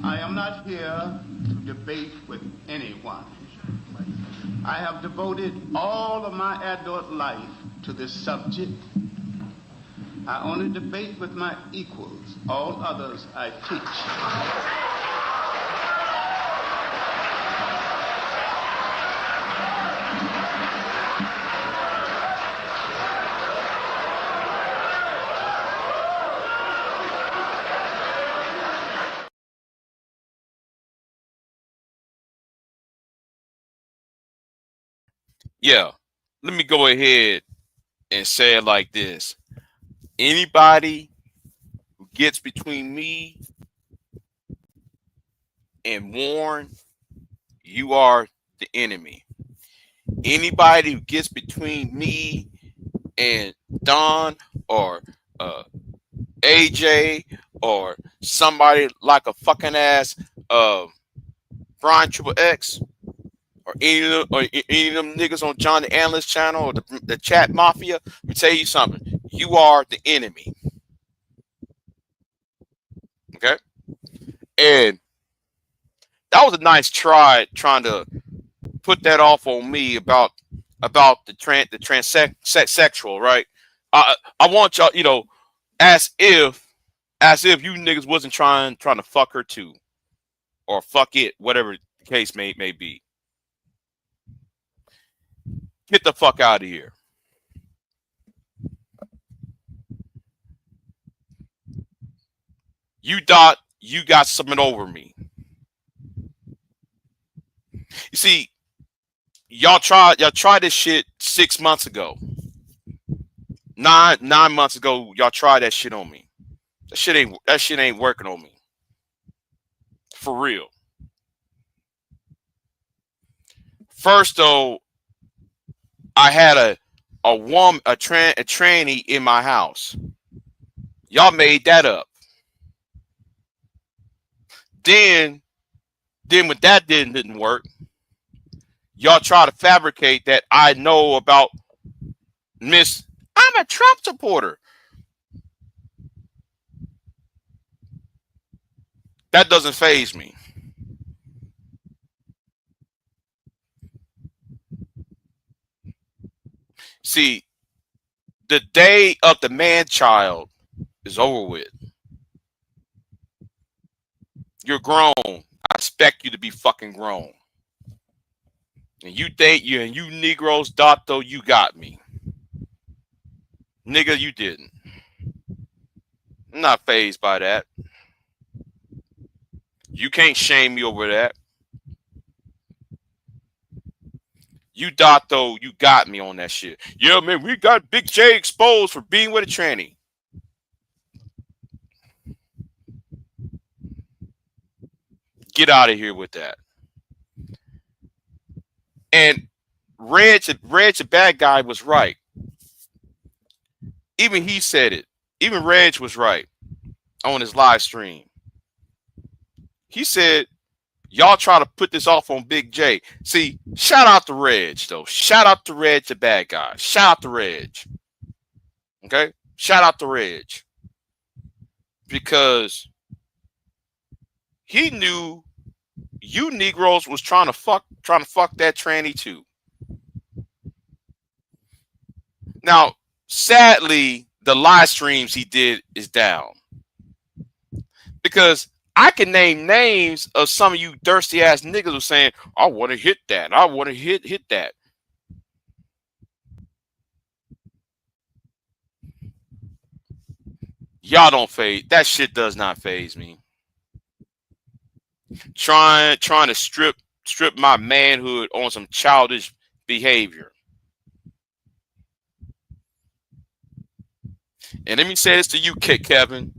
I am not here to debate with anyone. I have devoted all of my adult life to this subject. I only debate with my equals. All others I teach. Yeah, let me go ahead and say it like this. Anybody who gets between me and Warren, you are the enemy. Anybody who gets between me and Don or uh, AJ or somebody like a fucking ass Brian Triple X or any of them niggas on John the Analyst channel or the Chat Mafia, let me tell you something. You are the enemy. Okay? And that was a nice try trying to put that off on me about the transsexual, right? I want y'all, as if you niggas wasn't trying to fuck her too, or fuck it, whatever the case may be. Get the fuck out of here. You thought you got something over me. You see, y'all tried this shit 6 months ago. Nine months ago, y'all tried that shit on me. That shit ain't working on me. For real. First though, I had a woman, a tranny in my house. Y'all made that up. Then when that didn't work, y'all try to fabricate that I know about Miss. I'm a Trump supporter. That doesn't faze me. See, the day of the man child is over with. You're grown. I expect you to be fucking grown. And you think you Negroes, Dato, you got me. Nigga, you didn't. I'm not fazed by that. You can't shame me over that. You Dato, you got me on that shit. Yeah, man, we got Big J exposed for being with a tranny. Get out of here with that. And Reg, the bad guy, was right. Even he said it. Even Reg was right on his live stream. He said, y'all try to put this off on Big J. See, shout out to Reg, though. Shout out to Reg, the bad guy. Shout out to Reg. Okay? Shout out to Reg. Because he knew you Negroes was trying to fuck that tranny too. Now, sadly, the live streams he did is down. Because I can name names of some of you thirsty ass niggas who saying, I want to hit that. I want to hit that. Y'all don't phase. That shit does not phase me. Trying to strip my manhood on some childish behavior. And let me say this to you, Kevin.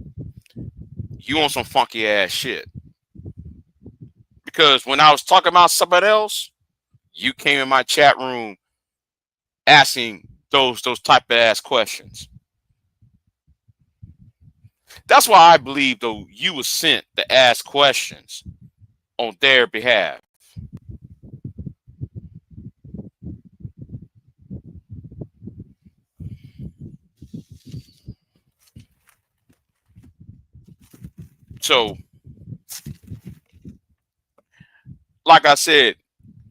You on some funky ass shit. Because when I was talking about somebody else, you came in my chat room asking those type of ass questions. That's why I believe, though, you were sent to ask questions on their behalf. So like I said,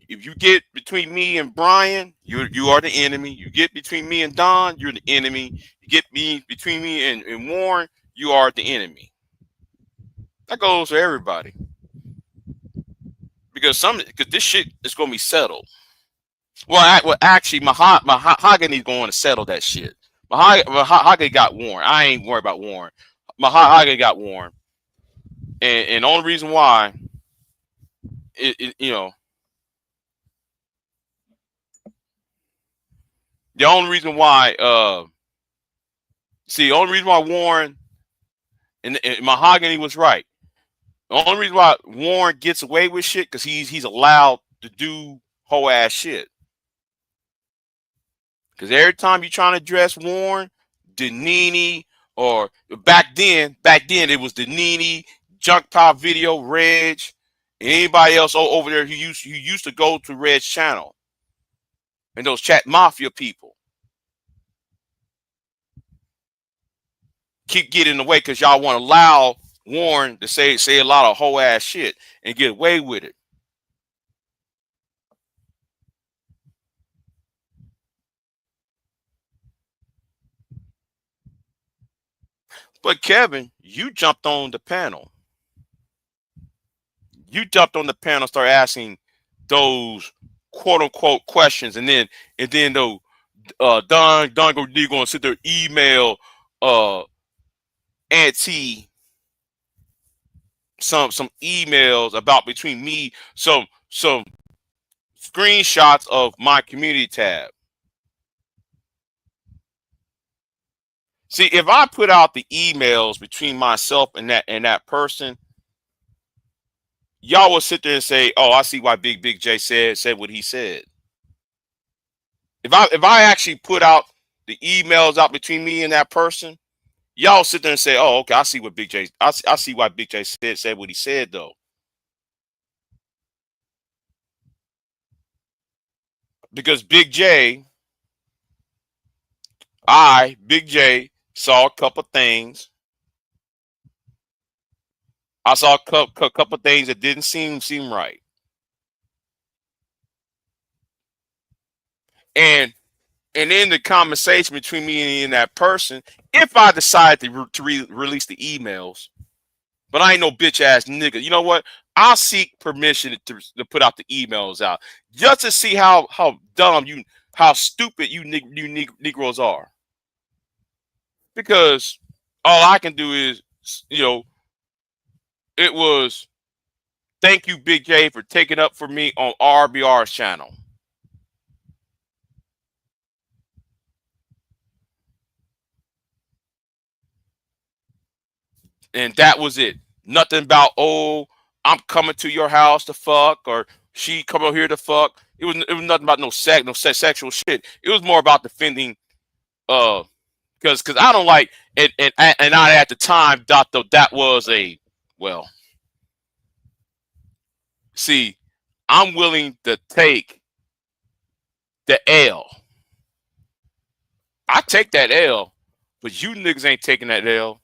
if you get between me and Brian, you are the enemy. You get between me and Don, you're the enemy. You get between me and Warren, you are the enemy. That goes for everybody. Because this shit is gonna be settled. Well, actually, Mahogany's going to settle that shit. Mahogany got Warren. I ain't worried about Warren. Mahogany got Warren, and the only reason why, you know, the only reason why, the only reason why Warren and Mahogany was right. The only reason why Warren gets away with shit because he's allowed to do whole ass shit. Because every time you're trying to address Warren, Danini, or back then it was Danini, Junk Pop Video, Reg, anybody else over there who used to go to Reg's channel, and those Chat Mafia people keep getting in the way because y'all want to allow Warren to say a lot of whole ass shit and get away with it. But Kevin, you jumped on the panel. You jumped on the panel, started asking those quote unquote questions, and then though Don gonna sit there email Auntie some emails about between me, some screenshots of my community tab. See, if I put out the emails between myself and that person, y'all will sit there and say, "Oh, I see why Big J said what he said." If I actually put out the emails out between me and that person, y'all sit there and say, "Oh, okay, I see what Big J. I see why Big J said what he said, though." Because Big J, Big J, saw a couple things. I saw a couple things that didn't seem right. And in the conversation between me and that person, if I decide to release the emails, but I ain't no bitch ass nigga, you know what? I'll seek permission to put out the emails out just to see how dumb how stupid you Negroes are. Because all I can do is, it was thank you, Big J, for taking up for me on RBR's channel. And that was it. Nothing about, oh, I'm coming to your house to fuck, or she come over here to fuck. It was nothing about no sexual shit. It was more about defending, because I don't like it, and I at the time thought that was a, well, see, I'm willing to take the L. I take that L, but you niggas ain't taking that L.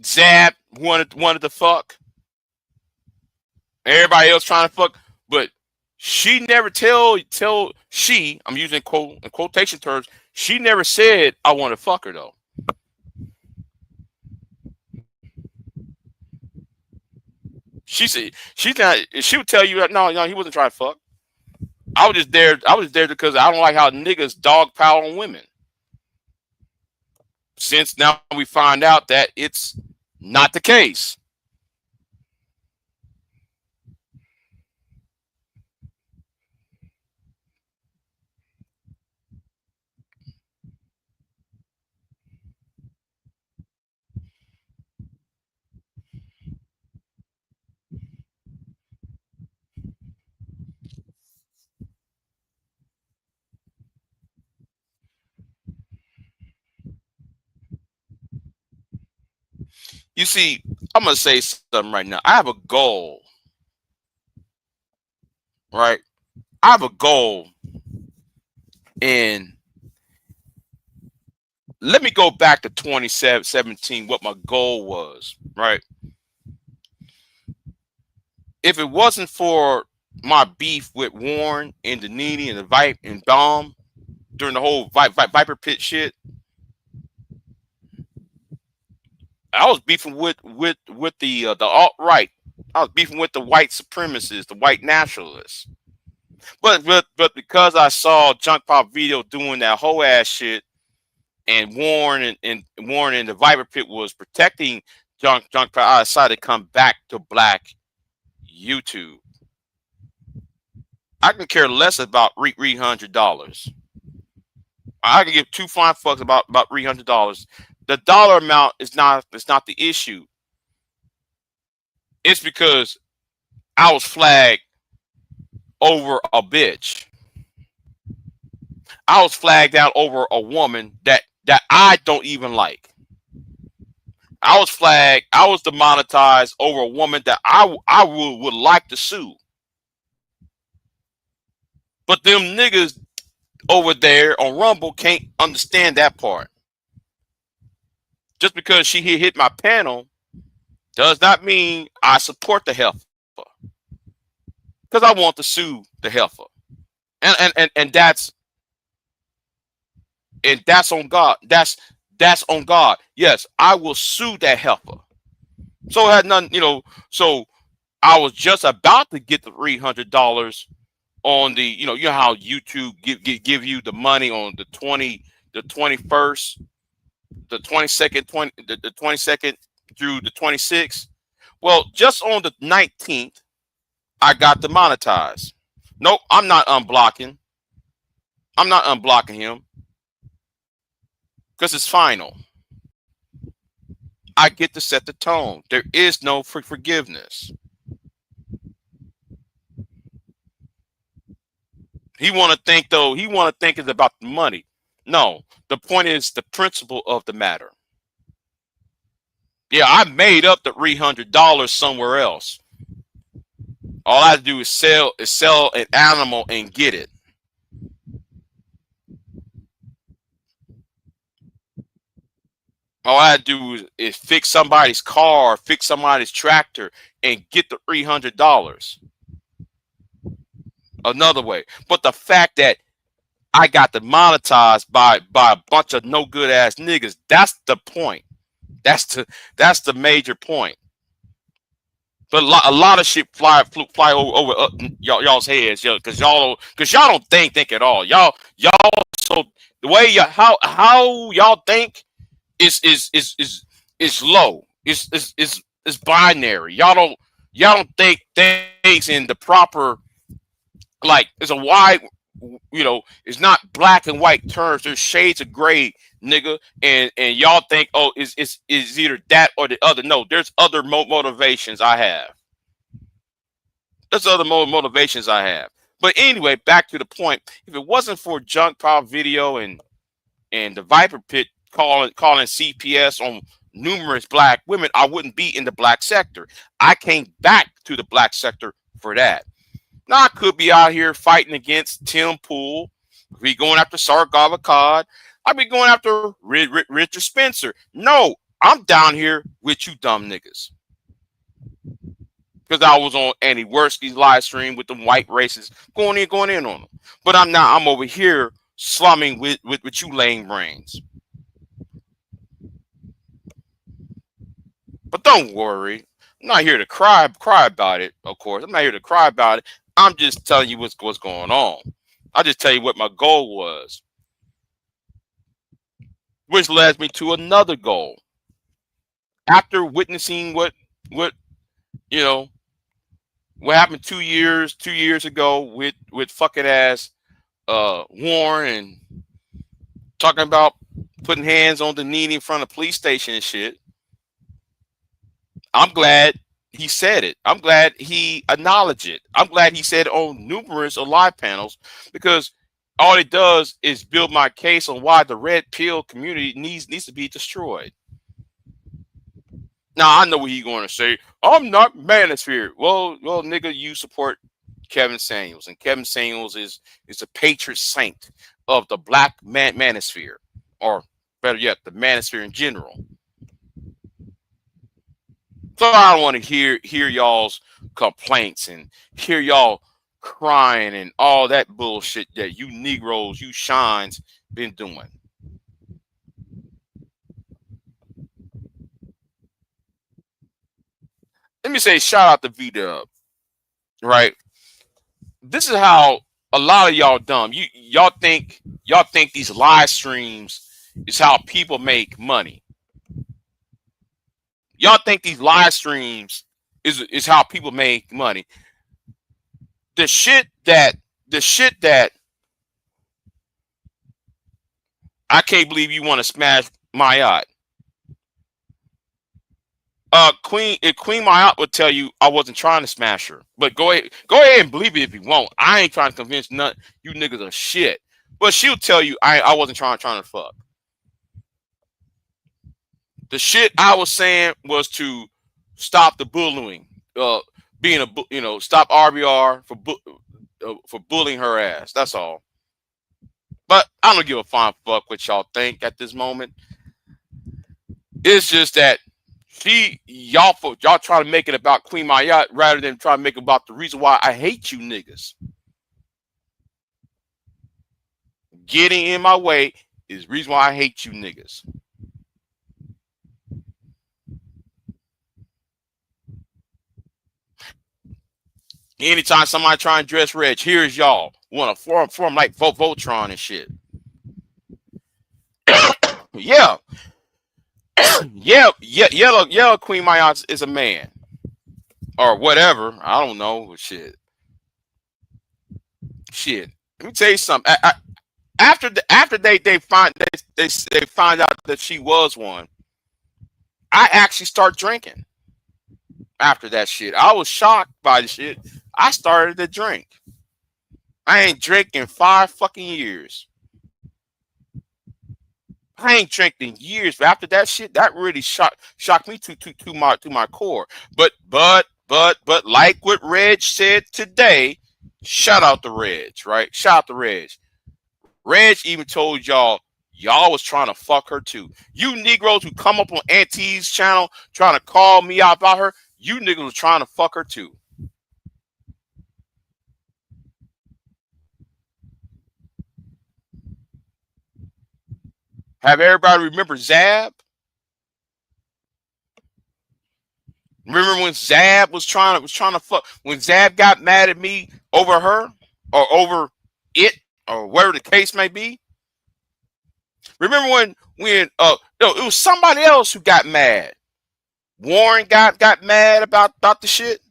Zab wanted to fuck. Everybody else trying to fuck, but she never she, I'm using in quotation terms, she never said I want to fuck her though. She said she would tell you that no, he wasn't trying to fuck. I was just there because I don't like how niggas dog pile on women. Since now we find out that it's not the case. You see, I'm gonna say something right now. I have a goal. Right? I have a goal. And let me go back to 2017, what my goal was, right? if it wasn't for my beef with Warren and Danini and the Vipe and Dom during the whole Viper Pit shit, I was beefing with the alt right. I was beefing with the white supremacists, the white nationalists. But because I saw Junk Pop Video doing that whole ass shit, and Warren and Warren and the Viper Pit was protecting Junk Pop, I decided to come back to black YouTube. I can care less about $300. I can give two fine fucks about $300. The dollar amount is not the issue. It's because I was flagged over a bitch. I was flagged out over a woman that I don't even like. I was flagged. I was demonetized over a woman that I would like to sue. But them niggas over there on Rumble can't understand that part. Just because she hit my panel does not mean I support the heifer. Because I want to sue the heifer. And that's on God. That's on God. Yes, I will sue that heifer. So it had nothing, so I was just about to get the $300 on the, you know how YouTube give you the money on the 21st, the 22nd, the 22nd through the 26th. Well, just on the 19th, I got demonetized. Nope, I'm not unblocking. I'm not unblocking him because it's final. I get to set the tone. There is no forgiveness. He want to think it's about the money. No, the point is the principle of the matter. Yeah, I made up the $300 somewhere else. All I do is sell an animal and get it. All I do is fix somebody's car, fix somebody's tractor, and get the $300. Another way. But the fact that I got demonetized by a bunch of no good ass niggas, that's the point. That's the major point. But a lot of shit fly over y'all's heads, because y'all don't think at all. Y'all so the way how y'all think is low. It's binary. Y'all don't think things in the proper, like, it's a wide, it's not black and white terms. There's shades of gray, nigga, and y'all think, oh, it's either that or the other. No, there's other motivations I have. There's other motivations I have. But anyway, back to the point. If it wasn't for Junk Pop Video and the Viper Pit calling CPS on numerous black women, I wouldn't be in the black sector. I came back to the black sector for that. Now I could be out here fighting against Tim Pool, be going after Sargon Akkad, I'd be going after Richard Spencer. No, I'm down here with you dumb niggas. Because I was on Andy Worski's live stream with the white racists going in on them. But I'm over here slumming with you lame brains. But don't worry. I'm not here to cry about it, of course. I'm not here to cry about it. I'm just telling you what's going on. I'll just tell you what my goal was. Which leads me to another goal. After witnessing what happened 2 years ago with fucking ass Warren, and talking about putting hands on the knee in front of the police station and shit. I'm glad he said it. I'm glad he acknowledged it. I'm glad he said it on numerous live panels, because all it does is build my case on why the red pill community needs to be destroyed. Now I know what he's going to say. I'm not manosphere. Well, nigga, you support Kevin Samuels, and Kevin Samuels is a patron saint of the black manosphere, or better yet, the manosphere in general. So I don't want to hear y'all's complaints and hear y'all crying and all that bullshit that you Negroes, you shines been doing. Let me say shout out to V-Dub, right? This is how a lot of y'all dumb. Y'all think these live streams is how people make money. Y'all think these live streams is how people make money. The shit that I can't believe you want to smash my yacht. Queen Mayat would tell you I wasn't trying to smash her. But go ahead and believe it if you want. I ain't trying to convince none you niggas of shit. But she'll tell you I wasn't trying to fuck. The shit I was saying was to stop the bullying. Stop RBR for bullying her ass. That's all. But I don't give a fine fuck what y'all think at this moment. It's just that y'all trying to make it about Queen Mayat rather than trying to make it about the reason why I hate you niggas. Getting in my way is the reason why I hate you niggas. Anytime somebody try and dress Reg, here's y'all want to form like Voltron and shit. Yeah. Yellow Queen Mayat is a man. Or whatever. I don't know. Shit. Let me tell you something. After they find out that she was one, I actually start drinking. After that shit, I was shocked by the shit. I started to drink. I ain't drinking 5 fucking years. I ain't drank in years, but after that shit, that really shocked me to my core. But like what Reg said today, shout out to Reg, right? Shout out to Reg. Reg even told y'all was trying to fuck her too. You Negroes who come up on Auntie's channel trying to call me out about her, you niggas was trying to fuck her too. Have everybody remember Zab? Remember when Zab was trying to fuck? When Zab got mad at me over her or over it or whatever the case may be? Remember when no, it was somebody else who got mad. Warren got mad about the shit.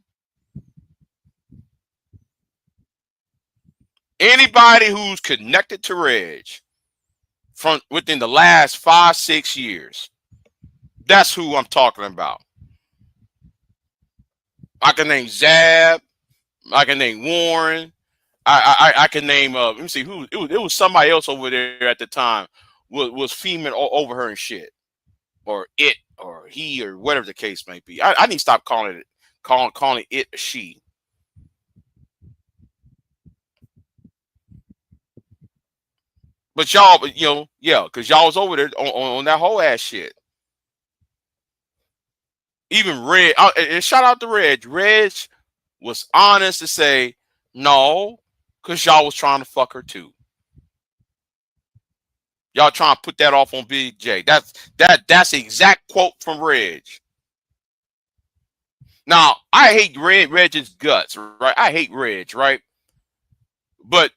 Anybody who's connected to Reg from within the last 5-6 years, that's who I'm talking about. I can name Zab. I can name Warren. I can name let me see who it was somebody else over there at the time was fuming over her and shit, or it or he or whatever the case may be. I need to stop calling it a she. But y'all, because y'all was over there on that whole ass shit. Even Reg, and shout out to Reg. Reg was honest to say no, because y'all was trying to fuck her too. Y'all trying to put that off on Big J. That's the exact quote from Reg. Now, I hate Reg's guts, right? I hate Reg, right? But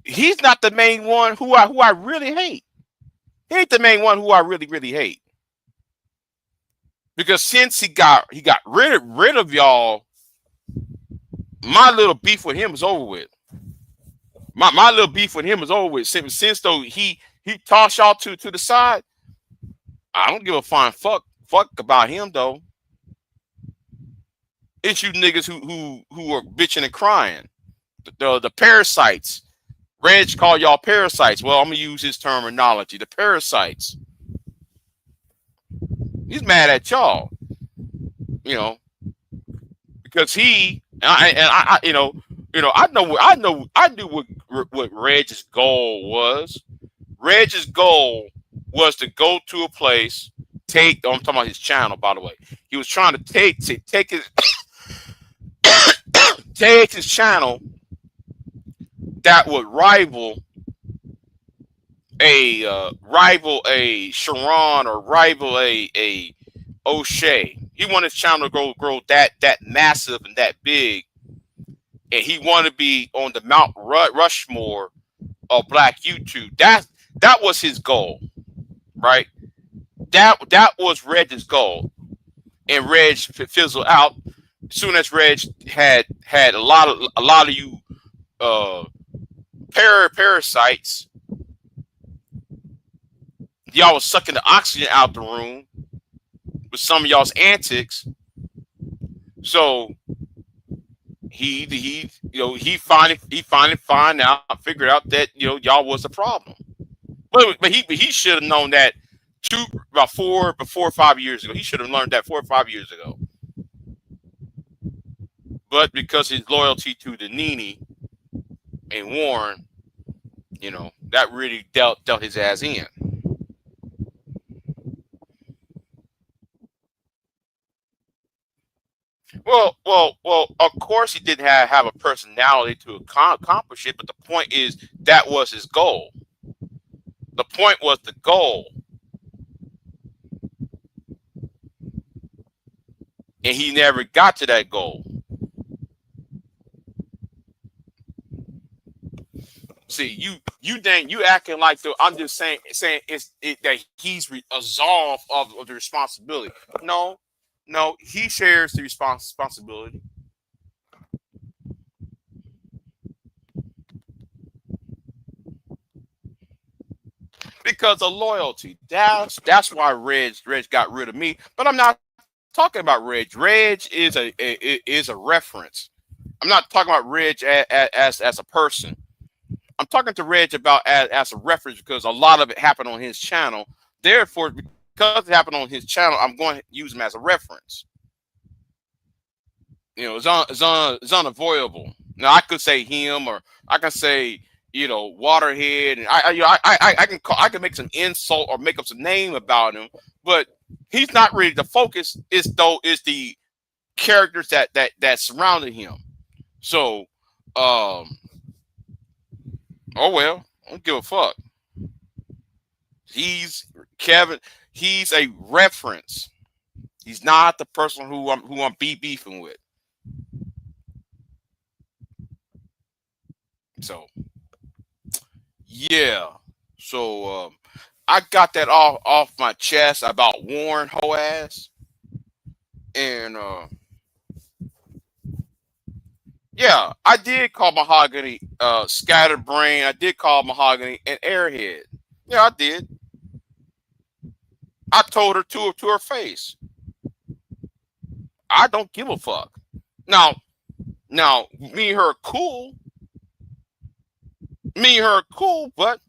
he's not the main one who I really hate. He ain't the main one who I really, really hate. Because since he got rid of y'all, my little beef with him is over with. My little beef with him is over with. Since though he tossed y'all to the side, I don't give a fine fuck about him though. It's you niggas who are bitching and crying. The parasites. Reg called y'all parasites. Well, I'm gonna use his terminology. The parasites. He's mad at y'all, because I knew what Reg's goal was. Reg's goal was to go to a place. I'm talking about his channel, by the way. He was trying to take his create his channel that would rival a Sharon or rival a O'Shea. He wanted his channel to grow that massive and that big, and he wanted to be on the Mount Rushmore of Black YouTube. That was his goal, right? That was Reg's goal, and Reg fizzled out. As soon as Reg had a lot of you parasites, y'all was sucking the oxygen out the room with some of y'all's antics. So he figured out that y'all was the problem. But he should have known that about 4 or 5 years ago. He should have learned that 4 or 5 years ago. But because his loyalty to the Nene and Warren, that really dealt his ass in. Well, of course he didn't have a personality to accomplish it, but the point is that was his goal. The point was the goal. And he never got to that goal. See, you acting like I'm just saying that he's absolved of the responsibility. No, he shares the responsibility. Because of loyalty. That's why Reg got rid of me. But I'm not talking about Reg. Reg is a reference. I'm not talking about Reg as a person. I'm talking to Reg about as a reference because a lot of it happened on his channel. Therefore, because it happened on his channel, I'm going to use him as a reference. It's unavoidable. Now I could say him, or I can say Waterhead, and I can make some insult or make up some name about him, but he's not really the focus. Is the characters that surrounded him. So, oh well, I don't give a fuck. He's Kevin. He's a reference. He's not the person who I'm beefing with. So, yeah. So I got that off my chest about Warren Hoaz, and yeah, I did call Mahogany scatterbrain. I did call Mahogany an airhead. Yeah, I did. I told her to her face. I don't give a fuck. Now, me and her cool. Me and her cool, but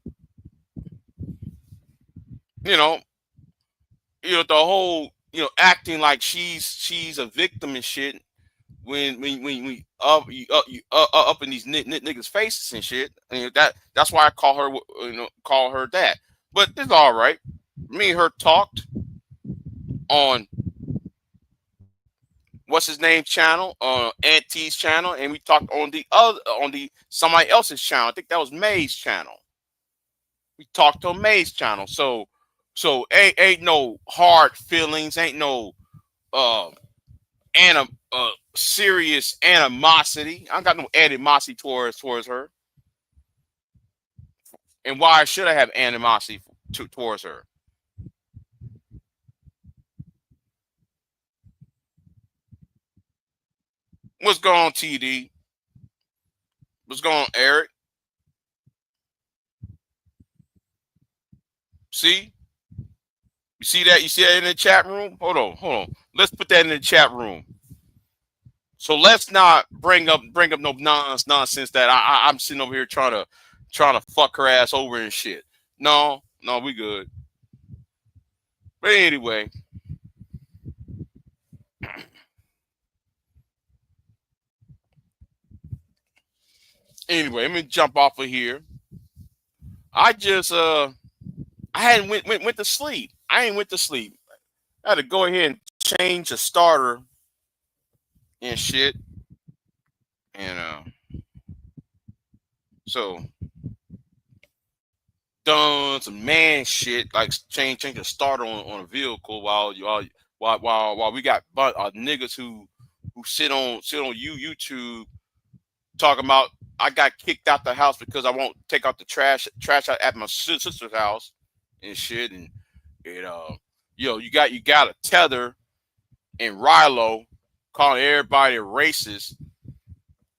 the whole acting like she's a victim and shit when we up in these niggas faces and shit. And that's why I call her that. But it's all right. Me and her talked on what's his name channel, Auntie's channel, and we talked on the somebody else's channel. I think that was May's channel. We talked on May's channel. So ain't no hard feelings, ain't no serious animosity. I got no animosity towards her. And why should I have animosity towards her? What's going on, TD? What's going on, Eric? See? You see that? You see that in the chat room? Hold on. Let's put that in the chat room. So let's not bring up no nonsense that I'm sitting over here trying to fuck her ass over and shit. No, we good. But anyway. Anyway, let me jump off of here. I just I hadn't went to sleep. I ain't went to sleep. I had to go ahead and change the starter and shit. And so done some man shit like change the starter on a vehicle while we got niggas who sit on YouTube talking about I got kicked out the house because I won't take out the trash out at my sister's house and shit. And you got a Tether and Rilo calling everybody racist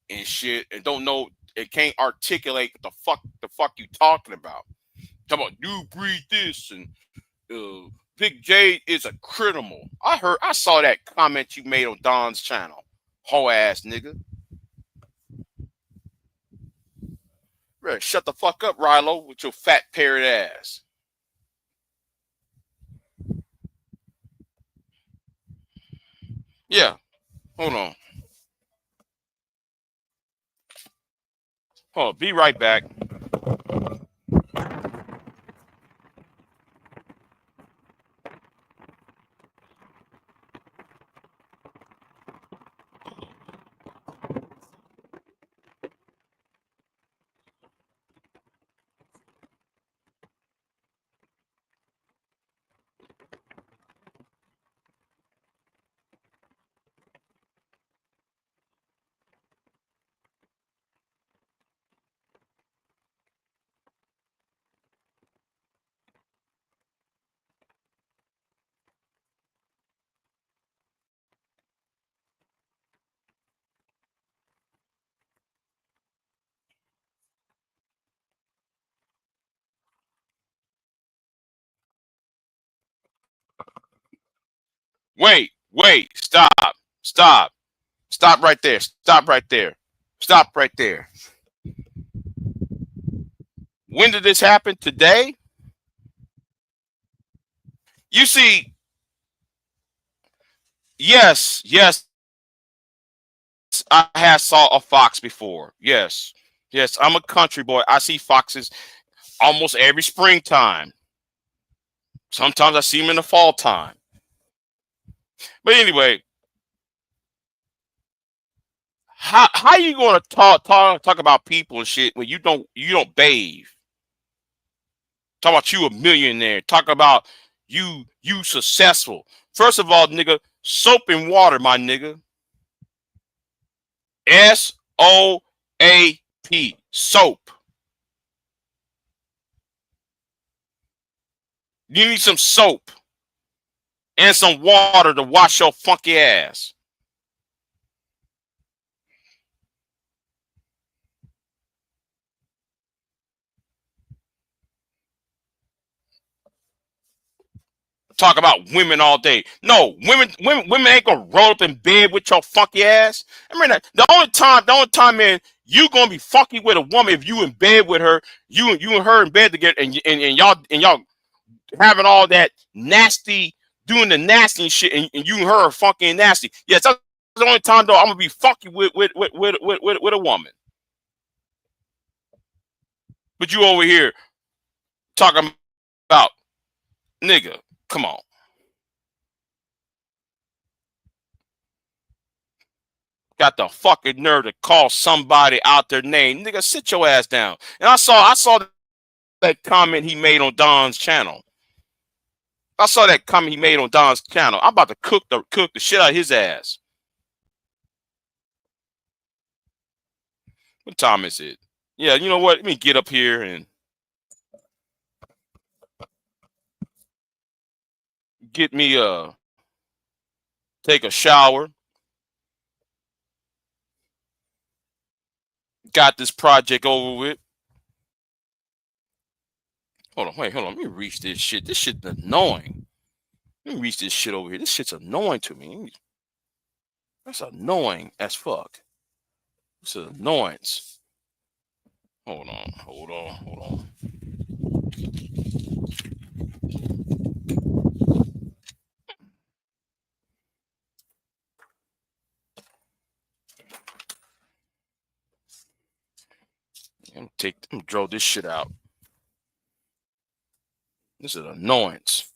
and shit and don't know it can't articulate what the fuck you talking about. Talk about you breed this and Big J is a criminal. I saw that comment you made on Don's channel. Hoe ass nigga. Really, shut the fuck up, Rilo, with your fat parrot ass. Yeah. Hold on. Hold on. Be right back. Wait, stop right there. Stop right there. Stop right there. When did this happen? Today? You see, yes, I have saw a fox before. Yes, I'm a country boy. I see foxes almost every springtime. Sometimes I see them in the fall time. But anyway, how you gonna talk about people and shit when you don't bathe? Talk about you a millionaire. Talk about you successful. First of all, nigga, soap and water, my nigga. SOAP. Soap. You need some soap and some water to wash your funky ass. Talk about women all day. No, women ain't gonna roll up in bed with your funky ass. I mean, the only time, man, you gonna be funky with a woman if you in bed with her, you and her in bed together, and y'all having all that nasty, doing the nasty shit, and you and her are funky and nasty. Yes, that's the only time though I'm gonna be funky with a woman. But you over here talking about nigga, come on. Got the fucking nerve to call somebody out their name. Nigga, sit your ass down. And I saw that comment he made on Don's channel. I saw that comment he made on Don's channel. I'm about to cook the shit out of his ass. What time is it? Yeah, you know what? Let me get up here and get me take a shower. Got this project over with. Hold on. Let me reach this shit. This shit's annoying. Let me reach this shit over here. This shit's annoying to me. That's annoying as fuck. It's an annoyance. Hold on. I'm gonna draw this shit out. This is an annoyance.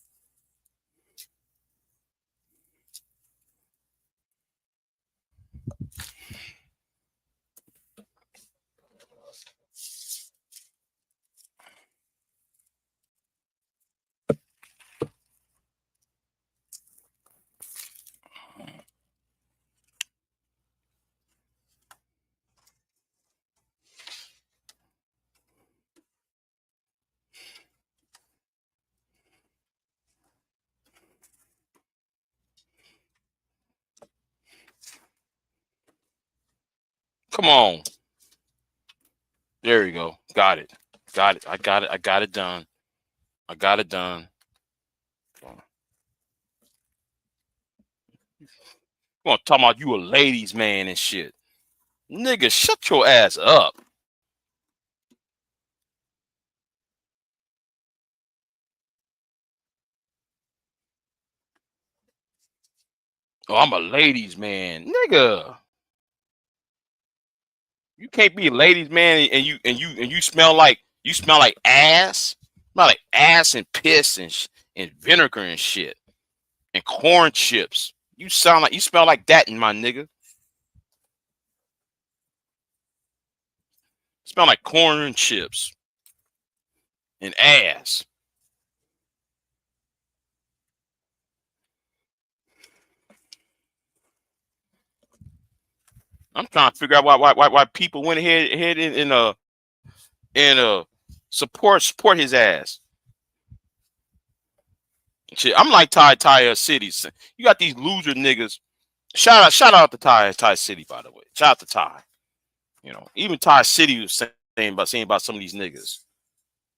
Come on. There you go. Got it. Got it. I got it. I got it done. I got it done. Come on, talking about you a ladies man and shit. Nigga, shut your ass up. Oh, I'm a ladies man. Nigga. You can't be a ladies man and you smell like ass. Smell like ass and piss and vinegar and shit. And corn chips. You smell like that, my nigga. Smell like corn and chips and ass. I'm trying to figure out why people went ahead and support his ass. Shit, I'm like Ty Cities. You got these loser niggas. Shout out to Ty City, by the way. Shout out to Ty. You know, even Ty City was saying about some of these niggas.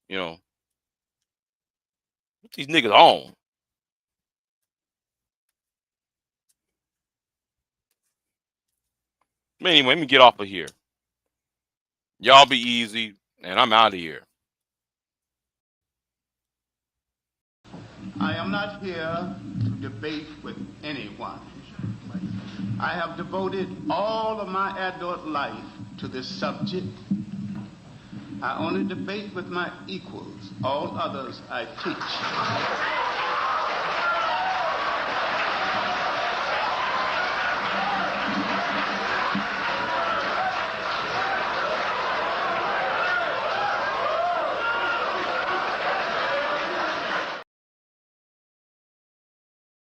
You know, what these niggas on? But anyway, let me get off of here. Y'all be easy, and I'm out of here. I am not here to debate with anyone. I have devoted all of my adult life to this subject. I only debate with my equals. All others I teach.